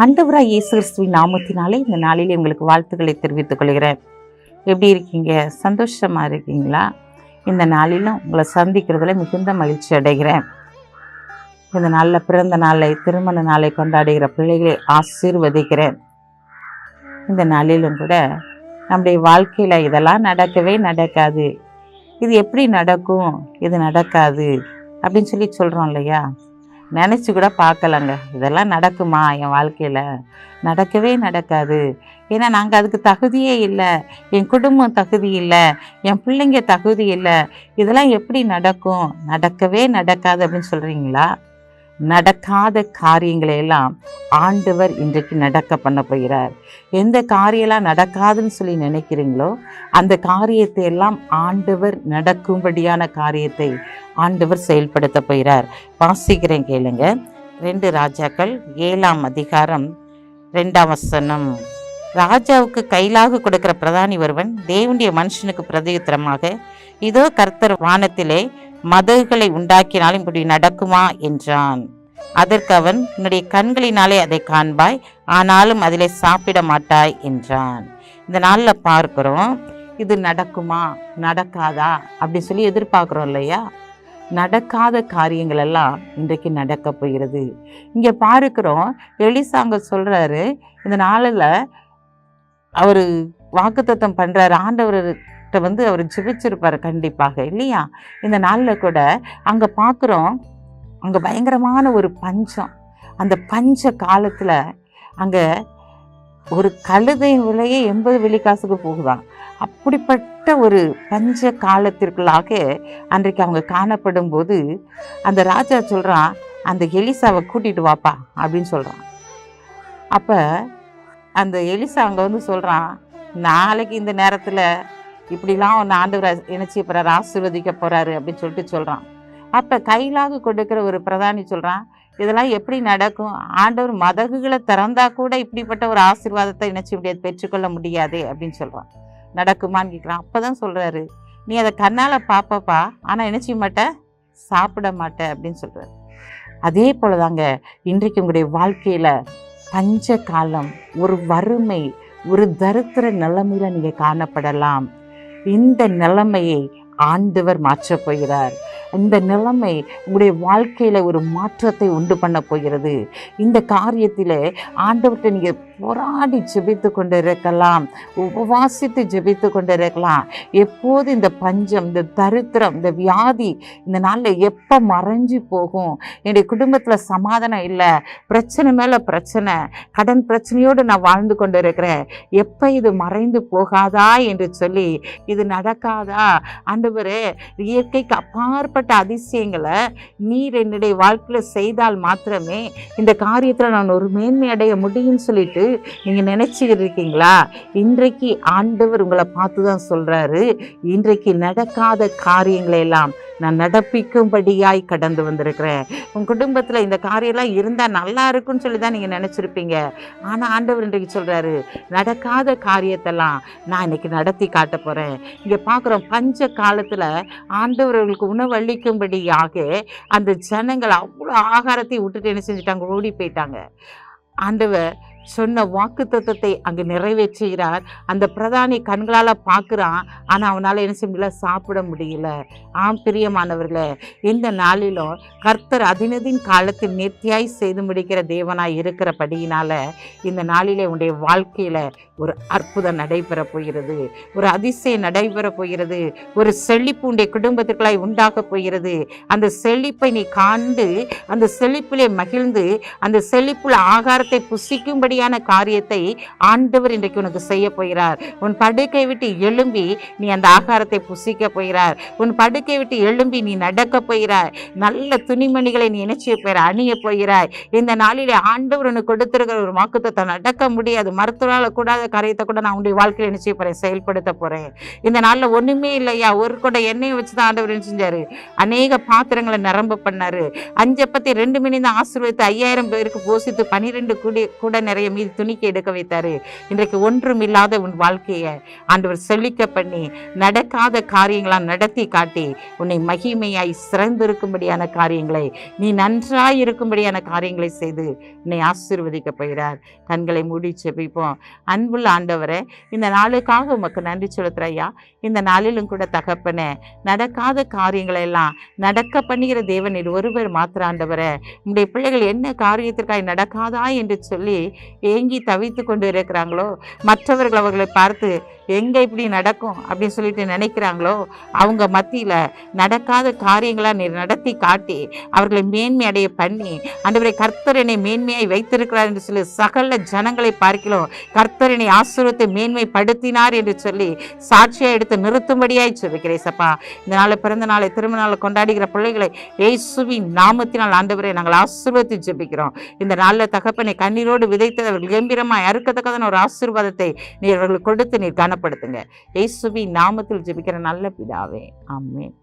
ஆண்டவராய் இயேசு கிறிஸ்துவின் நாமத்தினாலே இந்த நாளிலே உங்களுக்கு வாழ்த்துக்களை தெரிவித்துக் கொள்கிறேன். எப்படி இருக்கீங்க? சந்தோஷமா இருக்கீங்களா? இந்த நாளிலும் உங்களை சந்திக்கிறதுல மிகுந்த மகிழ்ச்சி அடைகிறேன். இந்த நாளில் பிறந்த நாளை, திருமண நாளை கொண்டாடுகிற பிள்ளைகளை ஆசீர்வதிக்கிறேன். இந்த நாளிலும் கூட நம்முடைய வாழ்க்கையில் இதெல்லாம் நடக்கவே நடக்காது, இது எப்படி நடக்கும், இது நடக்காது அப்படின்னு சொல்லி சொல்கிறோம் இல்லையா? நினச்சி கூட பார்க்கலங்க, இதெல்லாம் நடக்குமா என் வாழ்க்கையில்? நடக்கவே நடக்காது. ஏன்னா நாங்கள் அதுக்கு தகுதியே இல்லை, என் குடும்பம் தகுதி இல்லை, என் பிள்ளைங்க தகுதி இல்லை, இதெல்லாம் எப்படி நடக்கும்? நடக்கவே நடக்காது அப்படின்னு சொல்கிறீங்களா? நடக்காத காரியங்களை எல்லாம் ஆண்டவர் இன்றைக்கு நடக்க பண்ண போகிறார். எந்த காரியெல்லாம் நடக்காதுன்னு சொல்லி நினைக்கிறீங்களோ அந்த காரியத்தை எல்லாம் ஆண்டவர் நடக்கும்படியான காரியத்தை ஆண்டவர் செயல்படுத்த போகிறார். வாசிக்கிறேன் கேளுங்க. 2 ராஜாக்கள் 7ஆம் அதிகாரம் 2ஆம் வசனம். ராஜாவுக்கு கைலாக கொடுக்கிற பிரதானி ஒருவன் தேவனுடைய மனுஷனுக்கு பிரதியுத்தரமாக, இதோ கர்த்தர் வானத்திலே மதகுகளை உண்டாக்கினாலும் இப்படி நடக்குமா என்றான். அதற்கு அவன், உன்னுடைய கண்களினாலே அதை காண்பாய், ஆனாலும் அதிலே சாப்பிட மாட்டாய் என்றான். இந்த நாளில் பார்க்கிறோம், இது நடக்குமா நடக்காதா அப்படி சொல்லி எதிர்பார்க்குறோம் இல்லையா? நடக்காத காரியங்கள் எல்லாம் இன்றைக்கு நடக்க போகிறது. இங்கே பார்க்கிறோம், எலிசாங்க சொல்கிறாரு, இந்த நாளில் அவர் வாக்குத்தத்தம் பண்ணுறாரு. ஆண்டவர்கிட்ட அவர் ஜெபிச்சிருப்பார் கண்டிப்பாக இல்லையா? இந்த நாளில் கூட அங்கே பார்க்குறோம், அங்கே பயங்கரமான ஒரு பஞ்சம். அந்த பஞ்ச காலத்தில் அங்கே ஒரு கழுதையின் விலையே 80 வெள்ளிக்காசுக்கு போகுதான். அப்படிப்பட்ட ஒரு பஞ்ச காலத்திற்குள்ளாக அன்றைக்கு அவங்க காணப்படும் போது அந்த ராஜா சொல்கிறான், அந்த எலிசாவை கூட்டிகிட்டு வாப்பா அப்படின்னு சொல்கிறான். அப்போ அந்த எலிசா அங்கே சொல்கிறான், நாளைக்கு இந்த நேரத்தில் இப்படிலாம் ஒன்று ஆண்டவர் நினச்சி போகிறார், ஆசீர்வதிக்க போகிறாரு அப்படின்னு சொல்கிறான். அப்போ கைலாக கொடுக்குற ஒரு பிரதானி சொல்கிறான், இதெல்லாம் எப்படி நடக்கும்? ஆண்டவர் மதகுகளை திறந்தா கூட இப்படிப்பட்ட ஒரு ஆசீர்வாதத்தை நினச்சி முடியாது, பெற்றுக்கொள்ள முடியாது அப்படின்னு சொல்கிறான். நடக்குமான்னு கேட்குறான். அப்போ தான் சொல்கிறாரு, நீ அதை கண்ணால் பார்ப்பப்பா, ஆனால் நினச்சி மாட்டேன், சாப்பிட மாட்டேன் அப்படின்னு சொல்கிறார். அதே போல் தாங்க இன்றைக்கு உங்களுடைய வாழ்க்கையில் பஞ்ச காலம், ஒரு வறுமை, ஒரு தரித்திர நிலைமையில் நீங்கள் காணப்படலாம். இந்த நிலைமையை ஆண்டவர் மாற்றப் போகிறார். இந்த நிலைமை உங்களுடைய வாழ்க்கையில் ஒரு மாற்றத்தை உண்டு பண்ண போகிறது. இந்த காரியத்தில் ஆண்டவர்கிட்ட நீங்கள் போராடி ஜெபித்து கொண்டு இருக்கலாம், உபவாசித்து ஜெபித்து கொண்டு இருக்கலாம். எப்போது இந்த பஞ்சம், இந்த தரித்திரம், இந்த வியாதி இந்த நாளில் எப்போ மறைஞ்சு போகும்? என்னுடைய குடும்பத்தில் சமாதானம் இல்லை, பிரச்சனை மேலே பிரச்சனை, கடன் பிரச்சனையோடு நான் வாழ்ந்து கொண்டு இருக்கிறேன், எப்போ இது மறைந்து போகாதா என்று சொல்லி, இது நடக்காதா ஆண்டவரே? இயற்கைக்கு அப்பாற்பட்ட அதிசயங்களை நீர் என்னுடைய வாழ்க்கையில் செய்தால் மாத்திரமே இந்த காரியத்தில் நான் ஒரு மேன்மை அடைய முடியும்னு சொல்லிட்டு நீங்கள் நினைச்சிட்டு இருக்கீங்களா? இன்றைக்கு ஆண்டவர் உங்களை பார்த்து தான் சொல்கிறாரு, இன்றைக்கு நடக்காத காரியங்களை எல்லாம் நான் நடப்பிக்கும்படியாய் கடந்து வந்திருக்கிறேன். உங்கள் குடும்பத்தில் இந்த காரியம்லாம் இருந்தால் நல்லா இருக்குன்னு சொல்லி தான் நீங்கள் நினச்சிருப்பீங்க. ஆனால் ஆண்டவர் இன்றைக்கு சொல்கிறாரு, நடக்காத காரியத்தெல்லாம் நான் இன்னைக்கு நடத்தி காட்ட போகிறேன். இங்கே பார்க்குறோம், பஞ்ச காலத்தில் ஆண்டவர்களுக்கு உணவு அளிக்கும்படியாக அந்த ஜனங்கள் அவ்வளோ ஆகாரத்தை விட்டுட்டு என்ன செஞ்சுட்டாங்க? ஓடி போயிட்டாங்க. ஆண்டவர் சொன்ன வாக்கு தத்தத்தை அங்கே நிறைவேற்றுகிறார். அந்த பிரதானி கண்களால் பார்க்குறான், ஆனால் அவனால் என்ன செய்ய முடியல? சாப்பிட முடியல. ஆம் பிரியமானவர்களே, இந்த நாளிலும் கர்த்தர் அதினதின் காலத்தில் நேர்த்தியாய் செய்து முடிக்கிற தேவனாய் இருக்கிறபடியினால இந்த நாளிலே உன்னுடைய வாழ்க்கையில் ஒரு அற்புதம் நடைபெற போகிறது, ஒரு அதிசயம் நடைபெற போகிறது, ஒரு செழிப்பு உன்னுடைய குடும்பத்திற்குள்ளாய் உண்டாக போகிறது. அந்த செழிப்பை நீ காண்டு அந்த செழிப்பிலே மகிழ்ந்து அந்த செழிப்புள்ள ஆகாரத்தை புசிக்கும்படியான காரியத்தை ஆண்டவர் இன்றைக்கு உனக்கு செய்ய போகிறார். உன் படுக்கை விட்டு எழும்பி நீ அந்த ஆகாரத்தை புசிக்க போகிறார். உன் படுக்கை விட்டு எழும்பி நீ நடக்க போகிறாய். நல்ல துணிமணிகளை நீ நினைச்சிய போகிற அணிய போகிறாய். இந்த நாளிலே ஆண்டவர் உனக்கு கொடுத்திருக்கிற ஒரு வாக்குத்தத்தம் நடக்க முடியாது, மருத்துவரால் கூடாத காரியத்தை கூட நான் உங்களுடைய வாழ்க்கையில் என்ன செய்ய போகிறேன், செயல்படுத்த போகிறேன். இந்த நாளில் ஒன்றுமே இல்லையா, ஒரு கூட எண்ணெயை வச்சு தான் ஆண்டவர் என்ன செஞ்சார், அநேக பாத்திரங்களை நிரம்ப பண்ணார். 5 அப்பத்தை 2 மீனையும் தான் ஆசீர்வதித்து 5000 பேருக்கு போஷித்து 12 கூட நிறைய மீதி துணிக்கு எடுக்க வைத்தார். இன்றைக்கு ஒன்றும் இல்லாத உன் வாழ்க்கையை ஆண்டவர் செழிக்க பண்ணி நடக்காத காரியங்களாம் நடத்தி காட்டி உன்னை மகிமையாய் சிறந்திருக்கும்படியான காரியங்களை, நீ நன்றாய் இருக்கும்படியான காரியங்களை செய்து உன்னை ஆசீர்வதிக்க போகிறார். கண்களை மூடி செபிப்போம். அன்புள்ள ஆண்டவரே, இந்த நாளுக்காக உமக்கு நன்றி செலுத்துறையா. இந்த நாளிலும் கூட தகப்பனே, நடக்காத காரியங்களை எல்லாம் நடக்க பண்ணுகிற தேவன் இது ஒருவர் மாத்திர ஆண்டவரே. உங்களுடைய பிள்ளைகள் என்ன காரியத்திற்காக நடக்காதா என்று சொல்லி ஏங்கி தவித்து கொண்டு இருக்கிறாங்களோ, மற்றவர்கள் அவர்களை பார்த்து எங்கே இப்படி நடக்கும் அப்படின்னு சொல்லிட்டு நினைக்கிறாங்களோ, அவங்க மத்தியில் நடக்காத காரியங்களா நீர் நடத்தி காட்டி அவர்களை மேன்மை அடைய பண்ணி, ஆண்டவரே கர்த்தர் என்னை மேன்மையாய் வைத்திருக்கிறார் என்று சொல்லி சகல ஜனங்களை பார்க்கிறோம் கர்த்தர் என்னை ஆசீர்வதித்து மேன்மைப்படுத்தினார் என்று சொல்லி சாட்சியாக எடுத்து நிறுத்தும்படியாய் ஜெபிக்கிறேன் சப்பா. இந்த நாளை பிறந்த நாளை திருமண நாளை கொண்டாடுகிற பிள்ளைகளை இயேசுவின் நாமத்தினால் ஆண்டவரை நாங்கள் ஆசீர்வதித்து ஜெபிக்கிறோம். இந்த நாளில் தகப்பனை கண்ணீரோடு விதைத்து அவர்கள் கம்பீரமாய் அறுக்கத்தக்கதான ஒரு ஆசீர்வாதத்தை நீர் அவர்களுக்கு கொடுத்து நீர் கனப்படுத்துங்க. இயேசுவின் நாமத்தில் ஜெபிக்கிற நல்ல பிதாவே, ஆமென்.